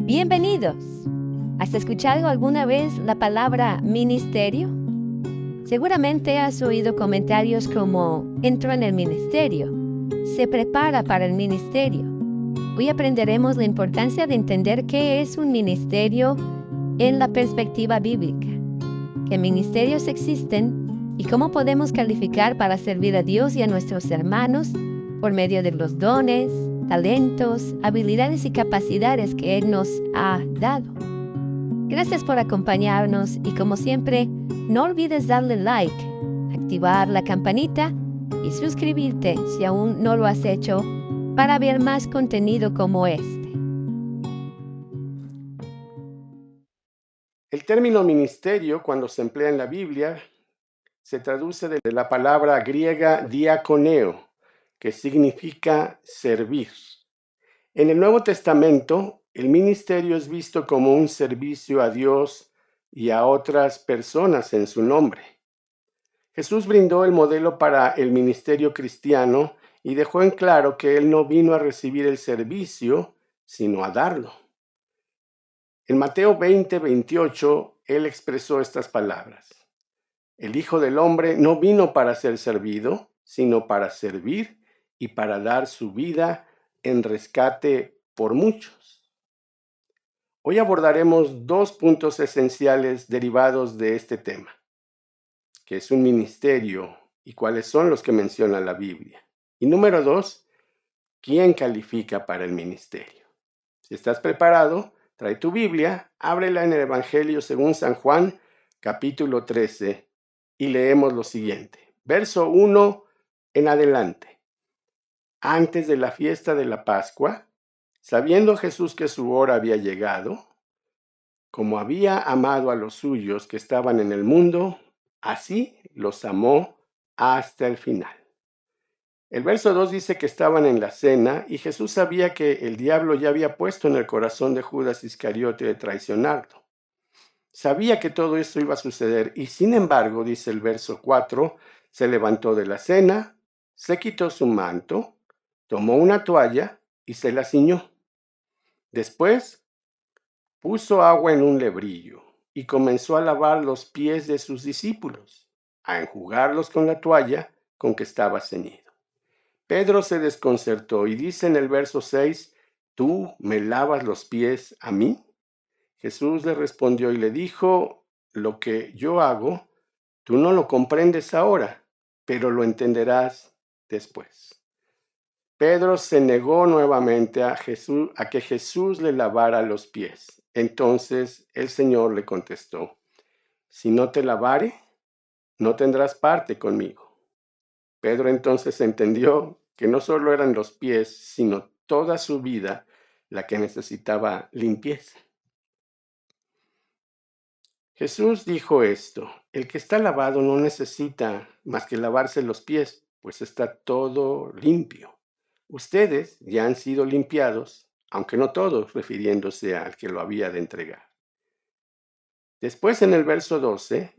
Bienvenidos. ¿Has escuchado alguna vez la palabra ministerio? Seguramente has oído comentarios como entró en el ministerio, se prepara para el ministerio. Hoy aprenderemos la importancia de entender qué es un ministerio en la perspectiva bíblica, qué ministerios existen y cómo podemos calificar para servir a Dios y a nuestros hermanos por medio de los dones, talentos, habilidades y capacidades que Él nos ha dado. Gracias por acompañarnos y como siempre, no olvides darle like, activar la campanita y suscribirte si aún no lo has hecho para ver más contenido como este. El término ministerio, cuando se emplea en la Biblia, se traduce de la palabra griega diakoneo, que significa servir. En el Nuevo Testamento, el ministerio es visto como un servicio a Dios y a otras personas en su nombre. Jesús brindó el modelo para el ministerio cristiano y dejó en claro que Él no vino a recibir el servicio, sino a darlo. En Mateo 20:28, Él expresó estas palabras: el Hijo del Hombre no vino para ser servido, sino para servir y para dar su vida en rescate por muchos. Hoy abordaremos dos puntos esenciales derivados de este tema: qué es un ministerio y cuáles son los que menciona la Biblia. Y número dos, ¿quién califica para el ministerio? Si estás preparado, trae tu Biblia, ábrela en el Evangelio según San Juan, capítulo 13, y leemos lo siguiente. Verso 1 en adelante. Antes de la fiesta de la Pascua, sabiendo Jesús que su hora había llegado, como había amado a los suyos que estaban en el mundo, así los amó hasta el final. El verso 2 dice que estaban en la cena y Jesús sabía que el diablo ya había puesto en el corazón de Judas Iscariote de traicionarlo. Sabía que todo esto iba a suceder y sin embargo, dice el verso 4, se levantó de la cena, se quitó su manto, tomó una toalla y se la ciñó. Después puso agua en un lebrillo y comenzó a lavar los pies de sus discípulos, a enjugarlos con la toalla con que estaba ceñido. Pedro se desconcertó y dice en el verso 6, ¿tú me lavas los pies a mí? Jesús le respondió y le dijo, lo que yo hago, tú no lo comprendes ahora, pero lo entenderás después. Pedro se negó nuevamente a que Jesús le lavara los pies. Entonces el Señor le contestó, si no te lavare, no tendrás parte conmigo. Pedro entonces entendió que no solo eran los pies, sino toda su vida la que necesitaba limpieza. Jesús dijo esto, el que está lavado no necesita más que lavarse los pies, pues está todo limpio. Ustedes ya han sido limpiados, aunque no todos, refiriéndose al que lo había de entregar. Después en el verso 12,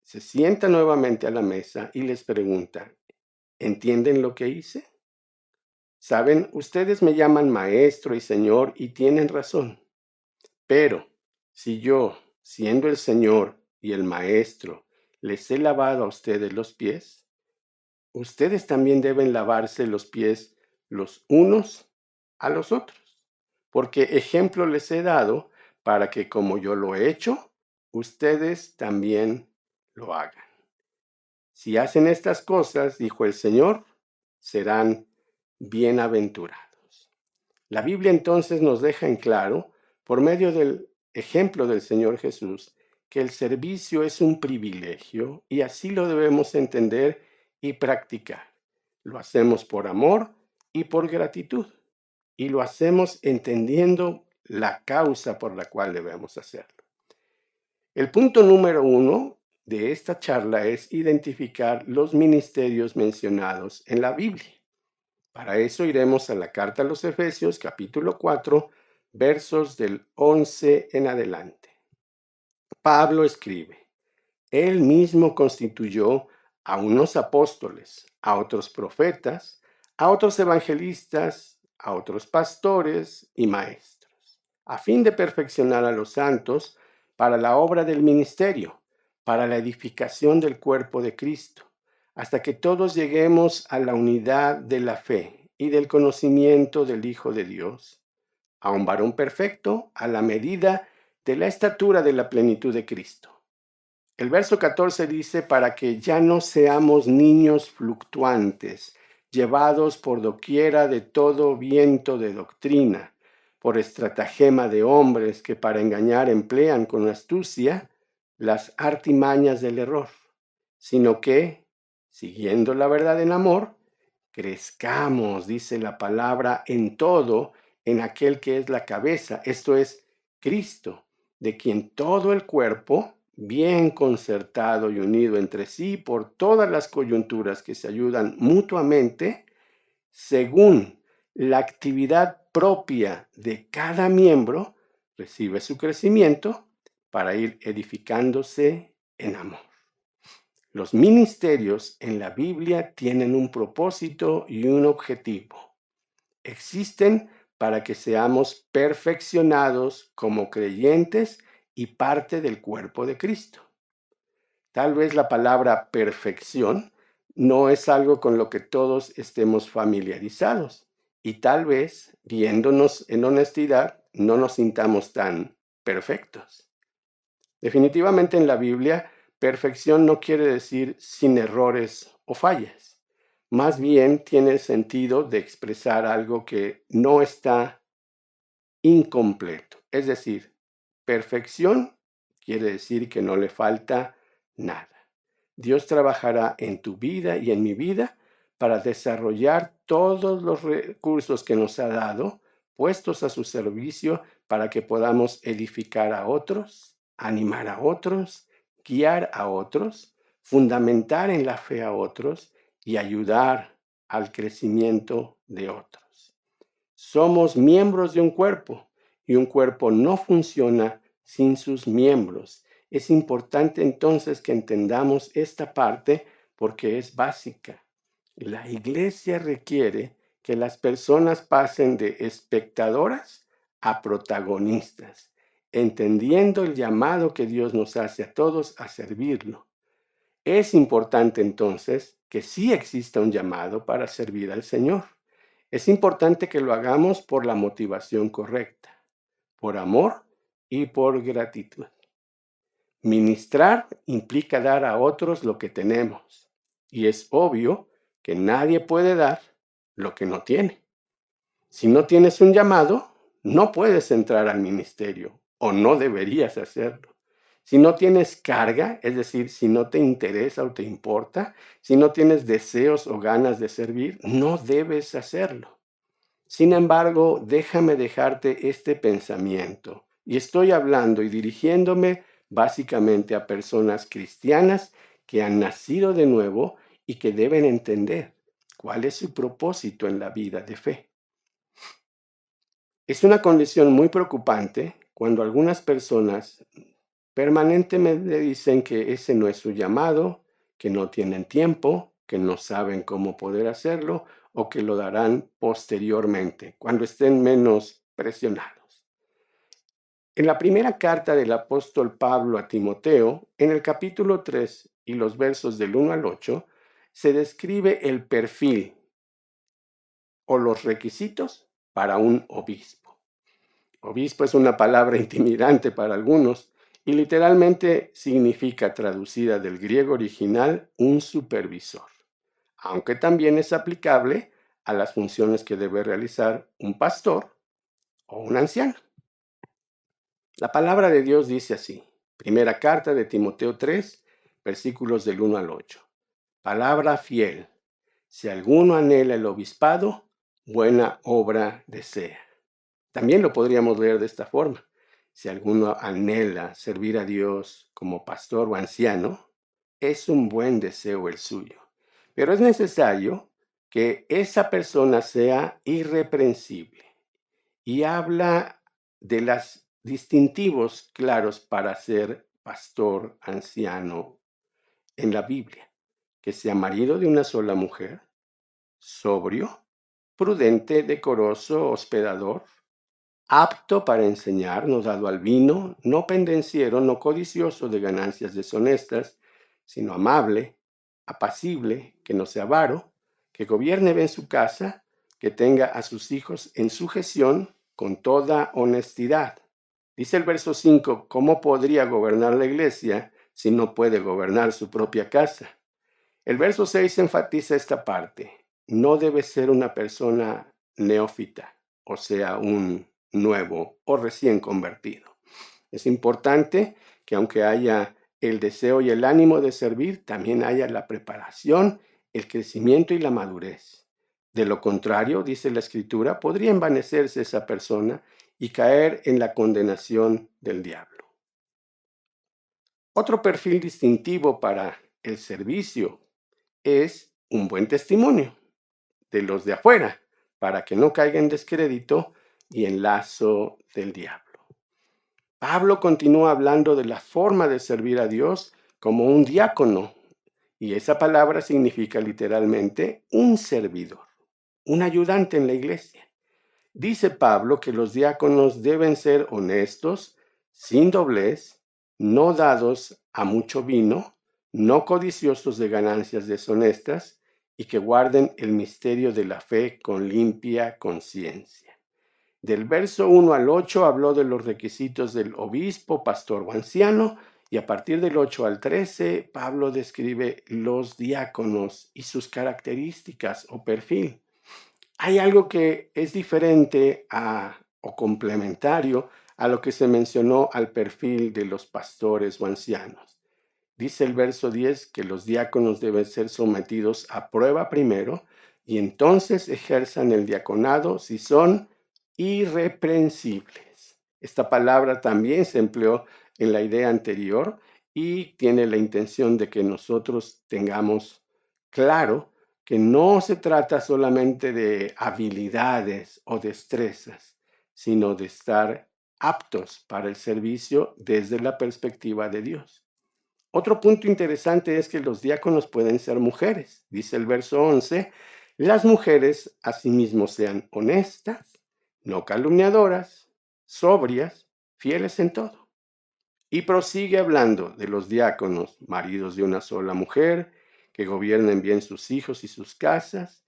se sienta nuevamente a la mesa y les pregunta, ¿entienden lo que hice? Saben, ustedes me llaman maestro y señor y tienen razón. Pero si yo, siendo el Señor y el Maestro, les he lavado a ustedes los pies, ustedes también deben lavarse los pies los unos a los otros, porque ejemplo les he dado para que como yo lo he hecho, ustedes también lo hagan. Si hacen estas cosas, dijo el Señor, serán bienaventurados. La Biblia entonces nos deja en claro, por medio del ejemplo del Señor Jesús, que el servicio es un privilegio y así lo debemos entender y practicar. Lo hacemos por amor y por gratitud y lo hacemos entendiendo la causa por la cual debemos hacerlo. El punto número 1 de esta charla es identificar los ministerios mencionados en la Biblia. Para eso iremos a la carta a los Efesios, capítulo 4, versos del 11 en adelante. Pablo escribe, él mismo constituyó a unos apóstoles, a otros profetas, a otros evangelistas, a otros pastores y maestros, a fin de perfeccionar a los santos para la obra del ministerio, para la edificación del cuerpo de Cristo, hasta que todos lleguemos a la unidad de la fe y del conocimiento del Hijo de Dios, a un varón perfecto, a la medida de la estatura de la plenitud de Cristo. El verso 14 dice, para que ya no seamos niños fluctuantes, llevados por doquiera de todo viento de doctrina, por estratagema de hombres que para engañar emplean con astucia las artimañas del error, sino que, siguiendo la verdad en amor, crezcamos, dice la palabra, en todo, en aquel que es la cabeza, esto es Cristo, de quien todo el cuerpo, bien concertado y unido entre sí por todas las coyunturas que se ayudan mutuamente, según la actividad propia de cada miembro, recibe su crecimiento para ir edificándose en amor. Los ministerios en la Biblia tienen un propósito y un objetivo. Existen para que seamos perfeccionados como creyentes y parte del cuerpo de Cristo. Tal vez la palabra perfección no es algo con lo que todos estemos familiarizados y tal vez, viéndonos en honestidad, no nos sintamos tan perfectos. Definitivamente en la Biblia, perfección no quiere decir sin errores o fallas. Más bien tiene el sentido de expresar algo que no está incompleto. Es decir, perfección quiere decir que no le falta nada. Dios trabajará en tu vida y en mi vida para desarrollar todos los recursos que nos ha dado, puestos a su servicio para que podamos edificar a otros, animar a otros, guiar a otros, fundamentar en la fe a otros y ayudar al crecimiento de otros. Somos miembros de un cuerpo y un cuerpo no funciona sin sus miembros. Es importante entonces que entendamos esta parte porque es básica. La iglesia requiere que las personas pasen de espectadoras a protagonistas, entendiendo el llamado que Dios nos hace a todos a servirlo. Es importante entonces que sí exista un llamado para servir al Señor. Es importante que lo hagamos por la motivación correcta, por amor y por gratitud. Ministrar implica dar a otros lo que tenemos, y es obvio que nadie puede dar lo que no tiene. Si no tienes un llamado, no puedes entrar al ministerio, o no deberías hacerlo. Si no tienes carga, es decir, si no te interesa o te importa, si no tienes deseos o ganas de servir, no debes hacerlo. Sin embargo, déjame dejarte este pensamiento. Y estoy hablando y dirigiéndome básicamente a personas cristianas que han nacido de nuevo y que deben entender cuál es su propósito en la vida de fe. Es una condición muy preocupante cuando algunas personas permanentemente dicen que ese no es su llamado, que no tienen tiempo, que no saben cómo poder hacerlo o que lo darán posteriormente, cuando estén menos presionados. En la primera carta del apóstol Pablo a Timoteo, en el capítulo 3 y los versos del 1 al 8, se describe el perfil o los requisitos para un obispo. Obispo es una palabra intimidante para algunos y literalmente significa, traducida del griego original, un supervisor, aunque también es aplicable a las funciones que debe realizar un pastor o un anciano. La palabra de Dios dice así, primera carta de Timoteo 3, versículos del 1 al 8. Palabra fiel, si alguno anhela el obispado, buena obra desea. También lo podríamos leer de esta forma. Si alguno anhela servir a Dios como pastor o anciano, es un buen deseo el suyo. Pero es necesario que esa persona sea irreprensible. Y habla de los distintivos claros para ser pastor anciano en la Biblia. Que sea marido de una sola mujer, sobrio, prudente, decoroso, hospedador, apto para enseñar, no dado al vino, no pendenciero, no codicioso de ganancias deshonestas, sino amable, apacible, que no sea avaro, que gobierne bien su casa, que tenga a sus hijos en sujeción con toda honestidad. Dice el verso 5, ¿cómo podría gobernar la iglesia si no puede gobernar su propia casa? El verso 6 enfatiza esta parte. No debe ser una persona neófita, o sea, un nuevo o recién convertido. Es importante que aunque haya el deseo y el ánimo de servir, también haya la preparación, el crecimiento y la madurez. De lo contrario, dice la Escritura, podría envanecerse esa persona y caer en la condenación del diablo. Otro perfil distintivo para el servicio es un buen testimonio de los de afuera, para que no caiga en descrédito y en lazo del diablo. Pablo continúa hablando de la forma de servir a Dios como un diácono, y esa palabra significa literalmente un servidor, un ayudante en la iglesia. Dice Pablo que los diáconos deben ser honestos, sin doblez, no dados a mucho vino, no codiciosos de ganancias deshonestas, y que guarden el misterio de la fe con limpia conciencia. Del verso 1 al 8 habló de los requisitos del obispo, pastor o anciano, y a partir del 8 al 13, Pablo describe los diáconos y sus características o perfil. Hay algo que es diferente o complementario a lo que se mencionó al perfil de los pastores o ancianos. Dice el verso 10 que los diáconos deben ser sometidos a prueba primero y entonces ejerzan el diaconado si son irreprensibles. Esta palabra también se empleó en la idea anterior y tiene la intención de que nosotros tengamos claro que no se trata solamente de habilidades o destrezas, sino de estar aptos para el servicio desde la perspectiva de Dios. Otro punto interesante es que los diáconos pueden ser mujeres. Dice el verso 11, las mujeres asimismo sean honestas, no calumniadoras, sobrias, fieles en todo. Y prosigue hablando de los diáconos, maridos de una sola mujer, que gobiernen bien sus hijos y sus casas,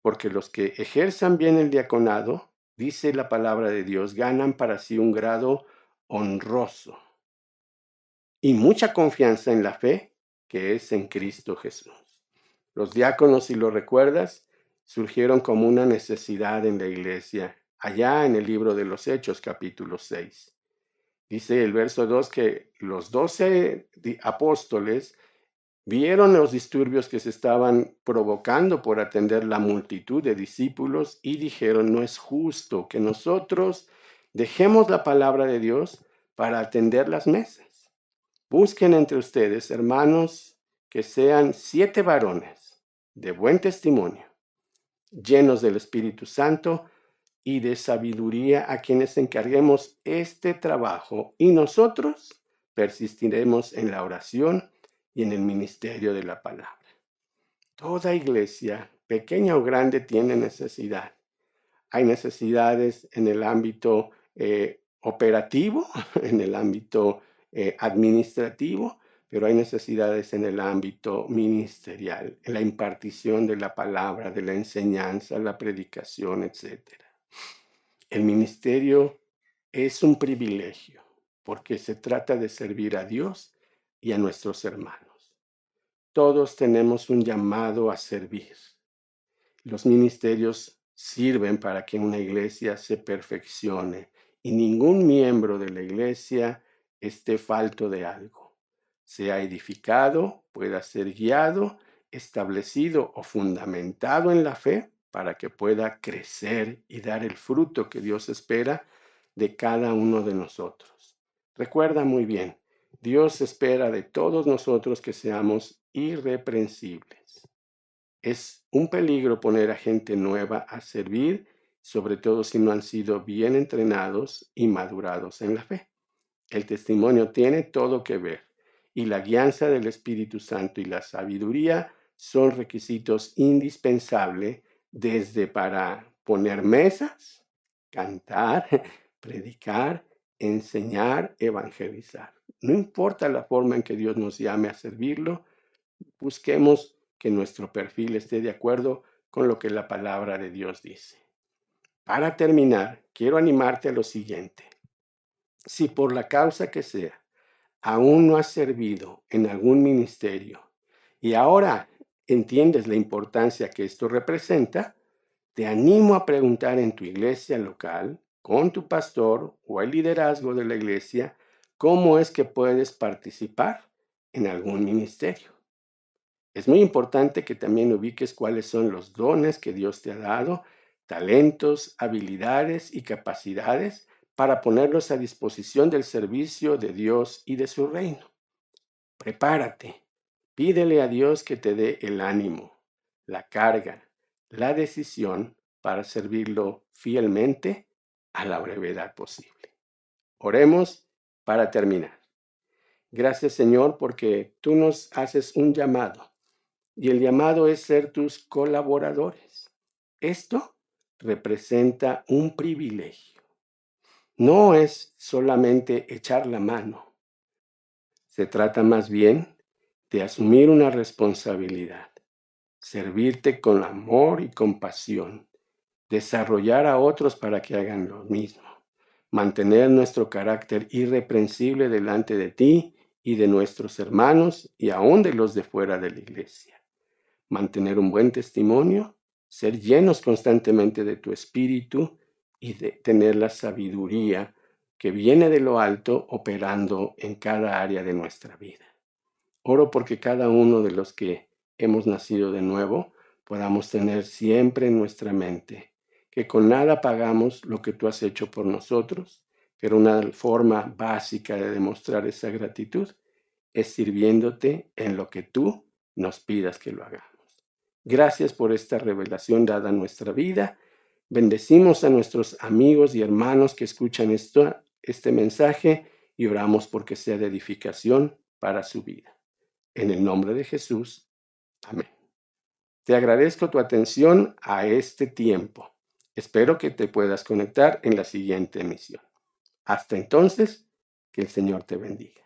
porque los que ejerzan bien el diaconado, dice la palabra de Dios, ganan para sí un grado honroso y mucha confianza en la fe que es en Cristo Jesús. Los diáconos, si lo recuerdas, surgieron como una necesidad en la iglesia, allá en el libro de los Hechos, capítulo 6. Dice el verso 2 que los 12 apóstoles vieron los disturbios que se estaban provocando por atender la multitud de discípulos y dijeron, no es justo que nosotros dejemos la palabra de Dios para atender las mesas. Busquen entre ustedes, hermanos, que sean 7 varones de buen testimonio, llenos del Espíritu Santo y de sabiduría, a quienes encarguemos este trabajo, y nosotros persistiremos en la oración y en el ministerio de la palabra. Toda iglesia, pequeña o grande, tiene necesidad. Hay necesidades en el ámbito operativo, en el ámbito administrativo, pero hay necesidades en el ámbito ministerial, en la impartición de la palabra, de la enseñanza, la predicación, etc. El ministerio es un privilegio porque se trata de servir a Dios y a nuestros hermanos. Todos tenemos un llamado a servir. Los ministerios sirven para que una iglesia se perfeccione y ningún miembro de la iglesia esté falto de algo. Sea edificado, pueda ser guiado, establecido o fundamentado en la fe para que pueda crecer y dar el fruto que Dios espera de cada uno de nosotros. Recuerda muy bien, Dios espera de todos nosotros que seamos irreprensibles. Es un peligro poner a gente nueva a servir, sobre todo si no han sido bien entrenados y madurados en la fe. El testimonio tiene todo que ver y la guianza del Espíritu Santo y la sabiduría son requisitos indispensables desde para poner mesas, cantar, predicar, enseñar, evangelizar. No importa la forma en que Dios nos llame a servirlo, busquemos que nuestro perfil esté de acuerdo con lo que la palabra de Dios dice. Para terminar, quiero animarte a lo siguiente. Si por la causa que sea, aún no has servido en algún ministerio y ahora entiendes la importancia que esto representa, te animo a preguntar en tu iglesia local, con tu pastor o el liderazgo de la iglesia, cómo es que puedes participar en algún ministerio. Es muy importante que también ubiques cuáles son los dones que Dios te ha dado, talentos, habilidades y capacidades para ponerlos a disposición del servicio de Dios y de su reino. Prepárate. Pídele a Dios que te dé el ánimo, la carga, la decisión para servirlo fielmente a la brevedad posible. Oremos para terminar. Gracias, Señor, porque tú nos haces un llamado y el llamado es ser tus colaboradores. Esto representa un privilegio. No es solamente echar la mano. Se trata más bien de asumir una responsabilidad, servirte con amor y compasión, desarrollar a otros para que hagan lo mismo, mantener nuestro carácter irreprensible delante de ti y de nuestros hermanos y aún de los de fuera de la iglesia, mantener un buen testimonio, ser llenos constantemente de tu espíritu y de tener la sabiduría que viene de lo alto operando en cada área de nuestra vida. Oro porque cada uno de los que hemos nacido de nuevo podamos tener siempre en nuestra mente que con nada pagamos lo que tú has hecho por nosotros, pero una forma básica de demostrar esa gratitud es sirviéndote en lo que tú nos pidas que lo hagamos. Gracias por esta revelación dada a nuestra vida. Bendecimos a nuestros amigos y hermanos que escuchan este mensaje y oramos porque sea de edificación para su vida. En el nombre de Jesús. Amén. Te agradezco tu atención a este tiempo. Espero que te puedas conectar en la siguiente emisión. Hasta entonces, que el Señor te bendiga.